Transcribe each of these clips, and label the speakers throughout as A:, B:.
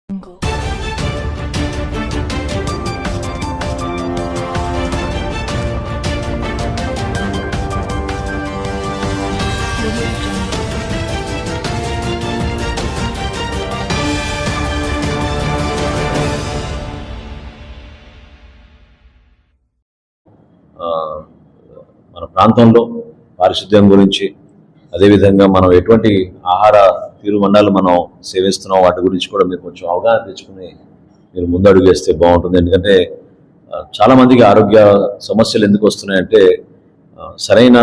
A: మన ప్రాంతంలో పారిశుద్ధ్యం గురించి, అదేవిధంగా మనం ఎటువంటి ఆహార తీరుమండాలు మనం సేవిస్తున్నాం వాటి గురించి కూడా మీరు కొంచెం అవగాహన తెచ్చుకుని మీరు ముందడుగు వేస్తే బాగుంటుంది. ఎందుకంటే చాలామందికి ఆరోగ్య సమస్యలు ఎందుకు వస్తున్నాయంటే సరైన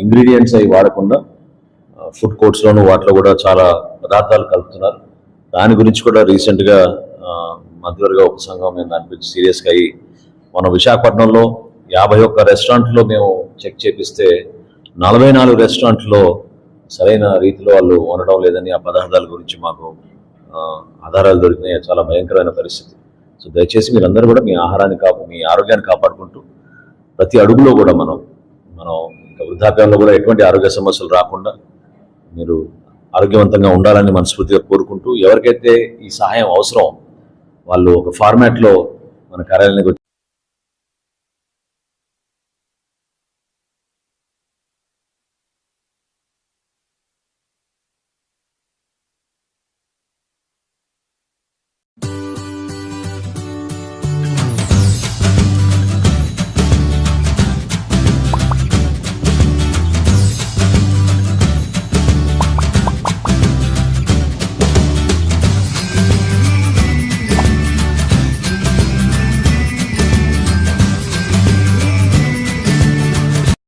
A: ఇంగ్రీడియంట్స్ అవి వాడకుండా ఫుడ్ కోర్ట్స్లోనూ వాటిలో కూడా చాలా పదార్థాలు కలుపుతున్నారు. దాని గురించి కూడా రీసెంట్గా మంత్రివర్గ ఉపసంఘం మేము దాని గురించి సీరియస్గా అయ్యి మన విశాఖపట్నంలో 51 రెస్టారెంట్లో మేము చెక్ చేపిస్తే 44 రెస్టారెంట్లో సరైన రీతిలో వాళ్ళు వండడం లేదని ఆ పదార్థాల గురించి మాకు ఆధారాలు దొరికినాయి. చాలా భయంకరమైన పరిస్థితి. సో దయచేసి మీరందరూ కూడా మీ ఆహారాన్ని మీ ఆరోగ్యాన్ని కాపాడుకుంటూ ప్రతి అడుగులో కూడా మనం ఇంకా వృద్ధాప్యంలో కూడా ఎటువంటి ఆరోగ్య సమస్యలు రాకుండా మీరు ఆరోగ్యవంతంగా ఉండాలని మనస్ఫూర్తిగా కోరుకుంటూ, ఎవరికైతే ఈ సహాయం అవసరం వాళ్ళు ఒక ఫార్మాట్లో మన కార్యాలయానికి